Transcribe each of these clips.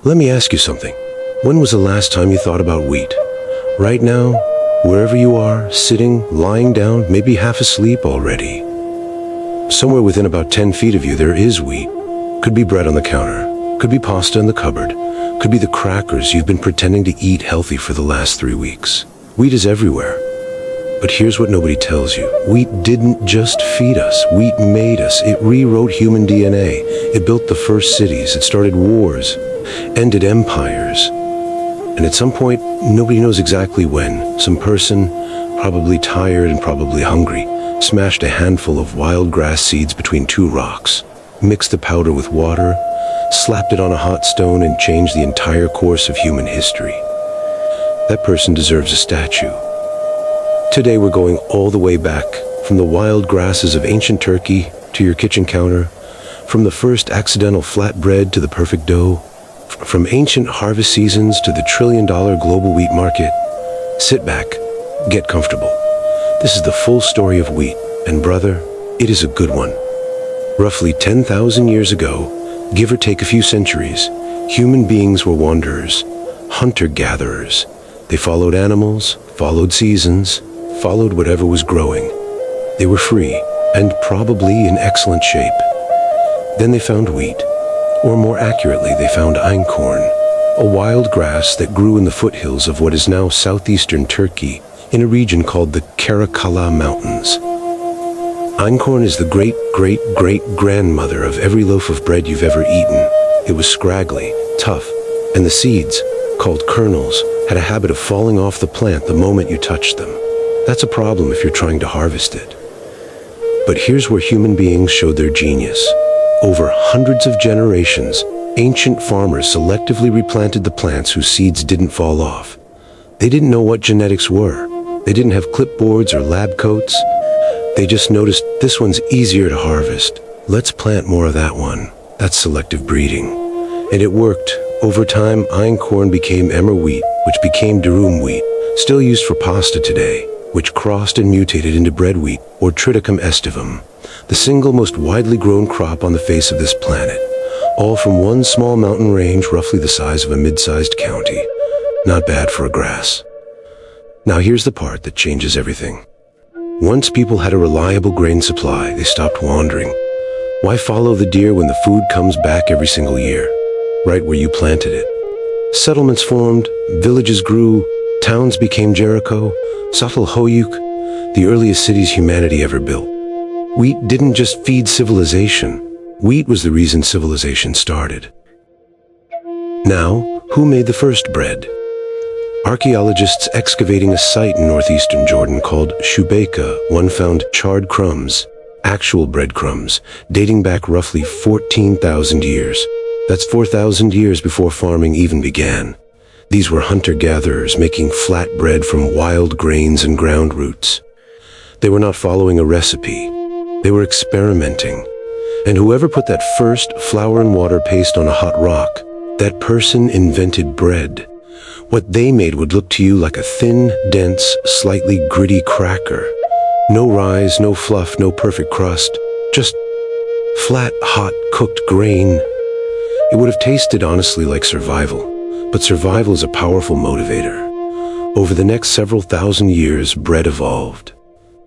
Let me ask you something. When was the last time you thought about wheat? Right now, wherever you are, sitting, lying down, maybe half asleep already. Somewhere within about 10 feet of you there is wheat. Could be bread on the counter, could be pasta in the cupboard, could be the crackers you've been pretending to eat healthy for the last 3 weeks. Wheat is everywhere. But here's what nobody tells you. Wheat didn't just feed us. Wheat made us. It rewrote human DNA. It built the first cities. It started wars, ended empires. And at some point, nobody knows exactly when, some person, probably tired and probably hungry, smashed a handful of wild grass seeds between 2 rocks, mixed the powder with water, slapped it on a hot stone, and changed the entire course of human history. That person deserves a statue. Today we're going all the way back, from the wild grasses of ancient Turkey to your kitchen counter, from the first accidental flatbread to the perfect dough, from ancient harvest seasons to the trillion-dollar global wheat market. Sit back, get comfortable. This is the full story of wheat, and brother, it is a good one. Roughly 10,000 years ago, give or take a few centuries, human beings were wanderers, hunter-gatherers. They followed animals, followed seasons, followed whatever was growing. They were free, and probably in excellent shape. Then they found wheat, or more accurately, they found einkorn, a wild grass that grew in the foothills of what is now southeastern Turkey, in a region called the Karakala Mountains. Einkorn is the great-great-great-grandmother of every loaf of bread you've ever eaten. It was scraggly, tough, and the seeds, called kernels, had a habit of falling off the plant the moment you touched them. That's a problem if you're trying to harvest it. But here's where human beings showed their genius. Over hundreds of generations, ancient farmers selectively replanted the plants whose seeds didn't fall off. They didn't know what genetics were. They didn't have clipboards or lab coats. They just noticed this one's easier to harvest. Let's plant more of that one. That's selective breeding. And it worked. Over time, einkorn became emmer wheat, which became durum wheat, still used for pasta today, which crossed and mutated into bread wheat, or triticum estivum, the single most widely grown crop on the face of this planet, all from one small mountain range roughly the size of a mid-sized county. Not bad for a grass. Now here's the part that changes everything. Once people had a reliable grain supply, they stopped wandering. Why follow the deer when the food comes back every single year, right where you planted it? Settlements formed, villages grew, towns became Jericho, Hoyuk, the earliest cities humanity ever built. Wheat didn't just feed civilization. Wheat was the reason civilization started. Now, who made the first bread? Archaeologists excavating a site in northeastern Jordan called Shubeika, one found charred crumbs, actual breadcrumbs, dating back roughly 14,000 years. That's 4,000 years before farming even began. These were hunter-gatherers making flat bread from wild grains and ground roots. They were not following a recipe. They were experimenting. And whoever put that first flour and water paste on a hot rock, that person invented bread. What they made would look to you like a thin, dense, slightly gritty cracker. No rise, no fluff, no perfect crust, just flat, hot, cooked grain. It would have tasted honestly like survival. But survival is a powerful motivator. Over the next several thousand years, bread evolved.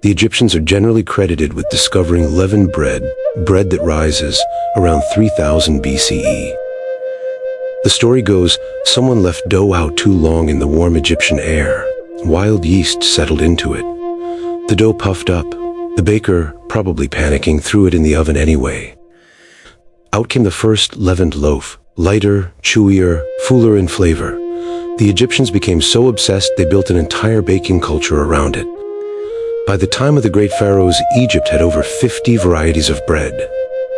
The Egyptians are generally credited with discovering leavened bread that rises, around 3000 BCE. The story goes, someone left dough out too long in the warm Egyptian air. Wild yeast settled into it. The dough puffed up. The baker, probably panicking, threw it in the oven anyway. Out came the first leavened loaf. Lighter, chewier, fuller in flavor. The Egyptians became so obsessed they built an entire baking culture around it. By the time of the great pharaohs, Egypt had over 50 varieties of bread.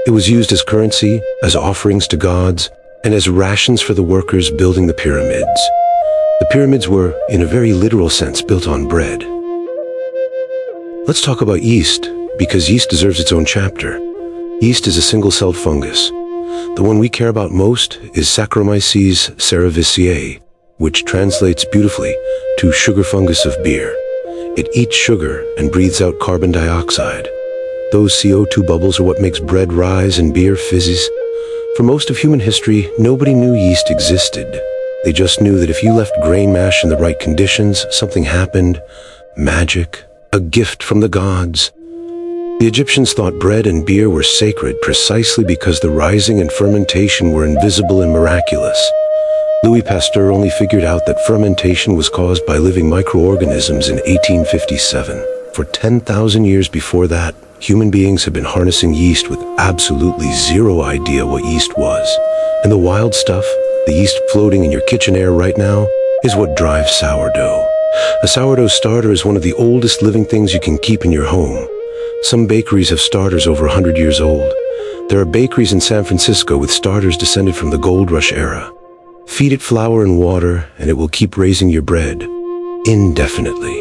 It was used as currency, as offerings to gods, and as rations for the workers building the pyramids. The pyramids were, in a very literal sense, built on bread. Let's talk about yeast, because yeast deserves its own chapter. Yeast is a single-celled fungus. The one we care about most is Saccharomyces cerevisiae, which translates beautifully to sugar fungus of beer. It eats sugar and breathes out carbon dioxide. Those CO2 bubbles are what makes bread rise and beer fizzes. For most of human history, nobody knew yeast existed. They just knew that if you left grain mash in the right conditions, something happened. Magic, a gift from the gods. The Egyptians thought bread and beer were sacred precisely because the rising and fermentation were invisible and miraculous. Louis Pasteur only figured out that fermentation was caused by living microorganisms in 1857. For 10,000 years before that, human beings had been harnessing yeast with absolutely zero idea what yeast was. And the wild stuff, the yeast floating in your kitchen air right now, is what drives sourdough. A sourdough starter is one of the oldest living things you can keep in your home. Some bakeries have starters over 100 years old. There are bakeries in San Francisco with starters descended from the gold rush era. Feed it flour and water, and it will keep raising your bread indefinitely.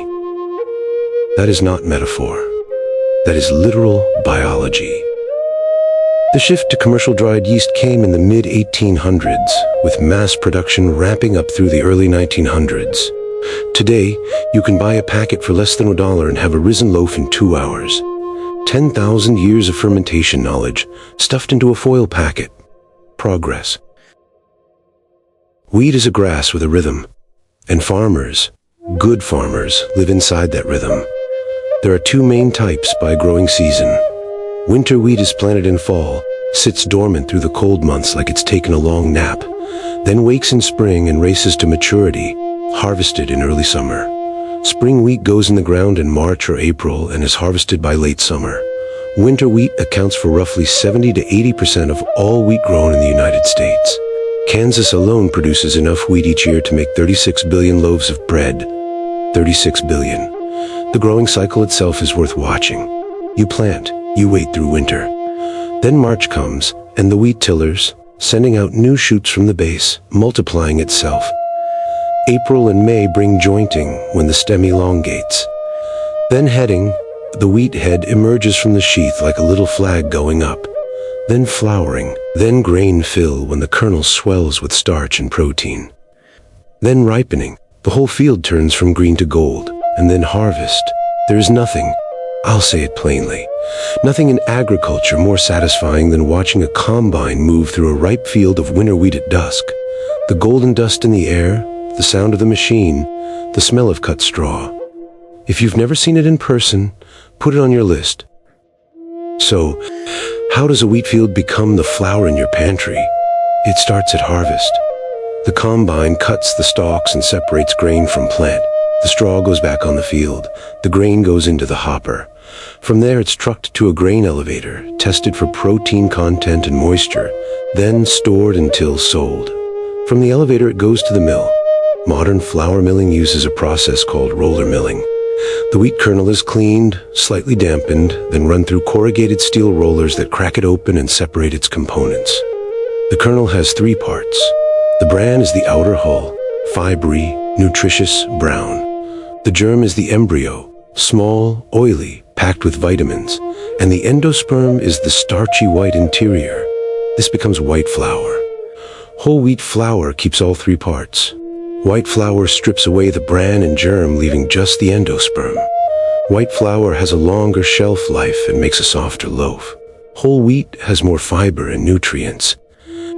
That is not metaphor. That is literal biology. The shift to commercial dried yeast came in the mid-1800s, with mass production ramping up through the early 1900s. Today, you can buy a packet for less than $1 and have a risen loaf in 2 hours. 10,000 years of fermentation knowledge stuffed into a foil packet. Progress. Wheat is a grass with a rhythm, and farmers, good farmers, live inside that rhythm. There are two main types by growing season. Winter wheat is planted in fall, sits dormant through the cold months like it's taken a long nap, then wakes in spring and races to maturity, harvested in early summer. Spring wheat goes in the ground in March or April and is harvested by late summer. Winter wheat accounts for roughly 70 to 80% of all wheat grown in the United States. Kansas alone produces enough wheat each year to make 36 billion loaves of bread. 36 billion. The growing cycle itself is worth watching. You plant, you wait through winter. Then March comes, and the wheat tillers, sending out new shoots from the base, multiplying itself. April and May bring jointing when the stem elongates. Then heading, the wheat head emerges from the sheath like a little flag going up. Then flowering, then grain fill when the kernel swells with starch and protein. Then ripening, the whole field turns from green to gold, and then harvest. There is nothing, I'll say it plainly, nothing in agriculture more satisfying than watching a combine move through a ripe field of winter wheat at dusk. The golden dust in the air, the sound of the machine, the smell of cut straw. If you've never seen it in person, put it on your list. So, how does a wheat field become the flour in your pantry? It starts at harvest. The combine cuts the stalks and separates grain from plant. The straw goes back on the field. The grain goes into the hopper. From there it's trucked to a grain elevator, tested for protein content and moisture, then stored until sold. From the elevator it goes to the mill. Modern flour milling uses a process called roller milling. The wheat kernel is cleaned, slightly dampened, then run through corrugated steel rollers that crack it open and separate its components. The kernel has 3 parts. The bran is the outer hull, fibery, nutritious, brown. The germ is the embryo, small, oily, packed with vitamins, and the endosperm is the starchy white interior. This becomes white flour. Whole wheat flour keeps all 3 parts. White flour strips away the bran and germ, leaving just the endosperm. White flour has a longer shelf life and makes a softer loaf. Whole wheat has more fiber and nutrients.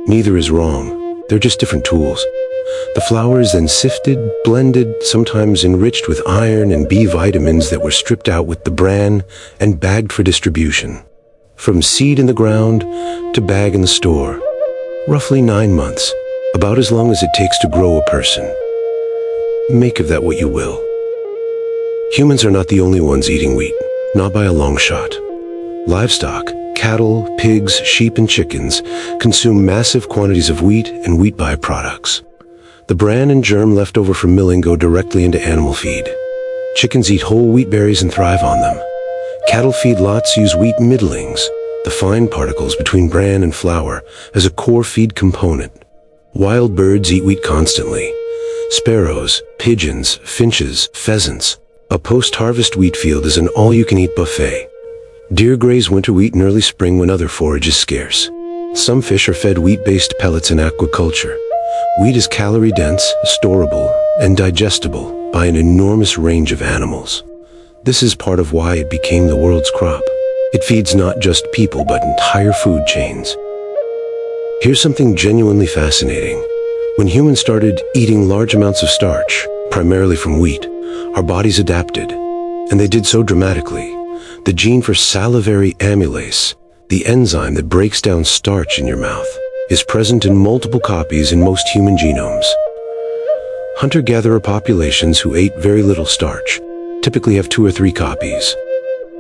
Neither is wrong. They're just different tools. The flour is then sifted, blended, sometimes enriched with iron and B vitamins that were stripped out with the bran and bagged for distribution. From seed in the ground to bag in the store. Roughly 9 months. About as long as it takes to grow a person. Make of that what you will. Humans are not the only ones eating wheat, not by a long shot. Livestock, cattle, pigs, sheep, and chickens consume massive quantities of wheat and wheat byproducts. The bran and germ left over from milling go directly into animal feed. Chickens eat whole wheat berries and thrive on them. Cattle feedlots use wheat middlings, the fine particles between bran and flour, as a core feed component. Wild birds eat wheat constantly. Sparrows, pigeons, finches, pheasants. A post-harvest wheat field is an all-you-can-eat buffet. Deer graze winter wheat in early spring when other forage is scarce. Some fish are fed wheat-based pellets in aquaculture. Wheat is calorie-dense, storable, and digestible by an enormous range of animals. This is part of why it became the world's crop. It feeds not just people but entire food chains. Here's something genuinely fascinating. When humans started eating large amounts of starch, primarily from wheat, our bodies adapted, and they did so dramatically. The gene for salivary amylase, the enzyme that breaks down starch in your mouth, is present in multiple copies in most human genomes. Hunter-gatherer populations who ate very little starch typically have 2 or 3 copies.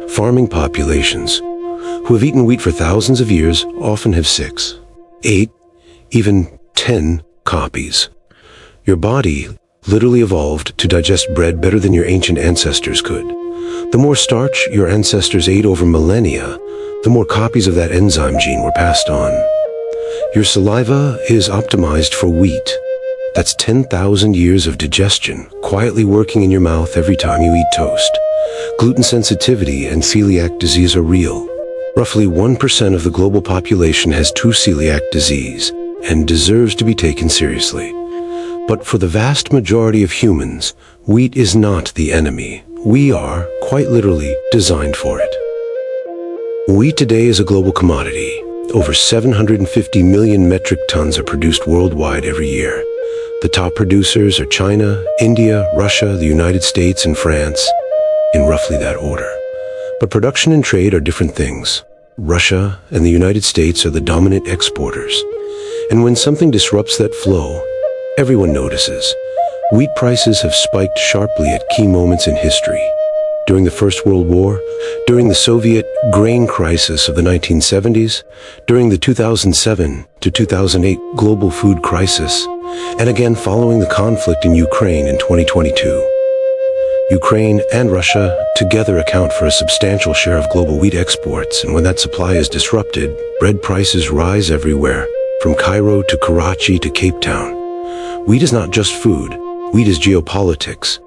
Farming populations who have eaten wheat for thousands of years often have 6, 8, even 10 copies. Your body literally evolved to digest bread better than your ancient ancestors could. The more starch your ancestors ate over millennia, the more copies of that enzyme gene were passed on. Your saliva is optimized for wheat. That's 10,000 years of digestion quietly working in your mouth every time you eat toast. Gluten sensitivity and celiac disease are real. Roughly 1% of the global population has true celiac disease and deserves to be taken seriously. But for the vast majority of humans, wheat is not the enemy. We are, quite literally, designed for it. Wheat today is a global commodity. Over 750 million metric tons are produced worldwide every year. The top producers are China, India, Russia, the United States, and France, in roughly that order. But production and trade are different things. Russia and the United States are the dominant exporters. And when something disrupts that flow, everyone notices. Wheat prices have spiked sharply at key moments in history. During the First World War, during the Soviet grain crisis of the 1970s, during the 2007 to 2008 global food crisis, and again following the conflict in Ukraine in 2022. Ukraine and Russia together account for a substantial share of global wheat exports, and when that supply is disrupted, bread prices rise everywhere, from Cairo to Karachi to Cape Town. Wheat is not just food. Wheat is geopolitics.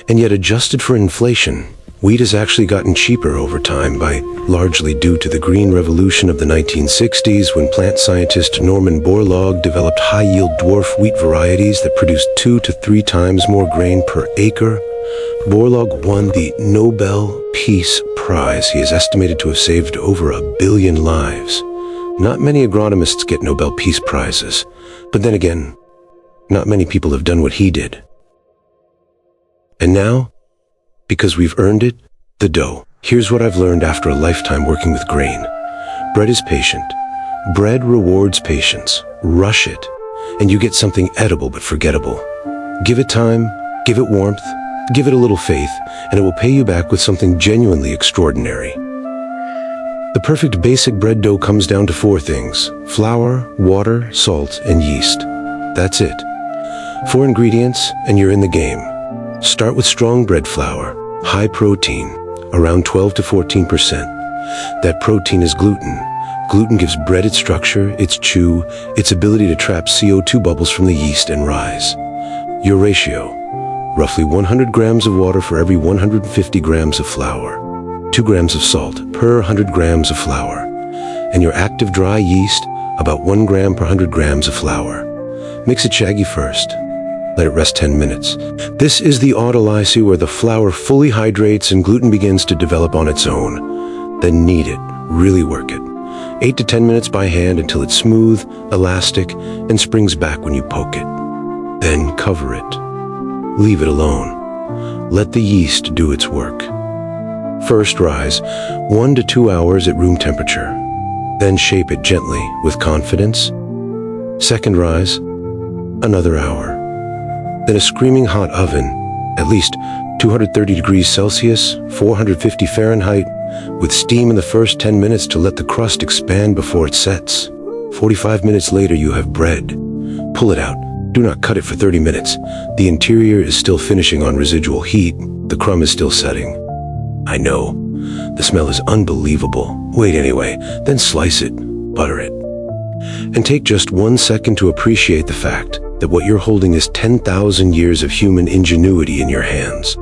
And yet, adjusted for inflation, wheat has actually gotten cheaper over time largely due to the Green Revolution of the 1960s, when plant scientist Norman Borlaug developed high-yield dwarf wheat varieties that produced 2 to 3 times more grain per acre. Borlaug won the Nobel Peace Prize. He is estimated to have saved over 1 billion lives. Not many agronomists get Nobel Peace Prizes, but then again, not many people have done what he did. And now, because we've earned it, the dough. Here's what I've learned after a lifetime working with grain. Bread is patient. Bread rewards patience. Rush it, and you get something edible but forgettable. Give it time, give it warmth, give it a little faith, and it will pay you back with something genuinely extraordinary. The perfect basic bread dough comes down to 4 things: flour, water, salt, and yeast. That's it. 4 ingredients, and you're in the game. Start with strong bread flour, high protein, around 12 to 14%. That protein is gluten. Gluten gives bread its structure, its chew, its ability to trap CO2 bubbles from the yeast and rise. Your ratio: roughly 100 grams of water for every 150 grams of flour, 2 grams of salt per 100 grams of flour, and your active dry yeast, about 1 gram per 100 grams of flour. Mix it shaggy first. Let it rest 10 minutes. This is the autolysis, where the flour fully hydrates and gluten begins to develop on its own. Then knead it. Really work it. 8 to 10 minutes by hand until it's smooth, elastic, and springs back when you poke it. Then cover it. Leave it alone. Let the yeast do its work. First rise 1 to 2 hours at room temperature. Then shape it gently with confidence. Second rise, another hour. Then a screaming hot oven, at least 230 degrees Celsius, 450 Fahrenheit, with steam in the first 10 minutes to let the crust expand before it sets. 45 minutes later, you have bread. Pull it out. Do not cut it for 30 minutes. The interior is still finishing on residual heat. The crumb is still setting. I know. The smell is unbelievable. Wait anyway, then slice it, butter it. And take just 1 second to appreciate the fact that what you're holding is 10,000 years of human ingenuity in your hands.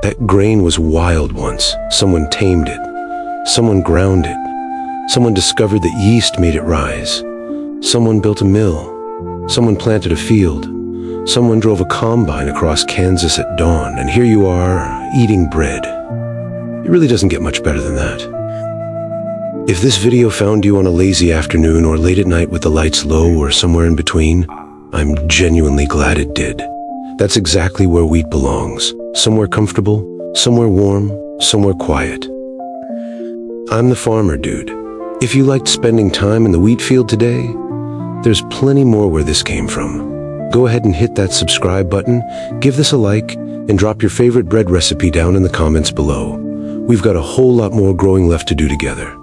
That grain was wild once. Someone tamed it. Someone ground it. Someone discovered that yeast made it rise. Someone built a mill. Someone planted a field. Someone drove a combine across Kansas at dawn, and here you are, eating bread. It really doesn't get much better than that. If this video found you on a lazy afternoon or late at night with the lights low or somewhere in between, I'm genuinely glad it did. That's exactly where wheat belongs. Somewhere comfortable, somewhere warm, somewhere quiet. I'm the farmer dude. If you liked spending time in the wheat field today, there's plenty more where this came from. Go ahead and hit that subscribe button, give this a like, and drop your favorite bread recipe down in the comments below. We've got a whole lot more growing left to do together.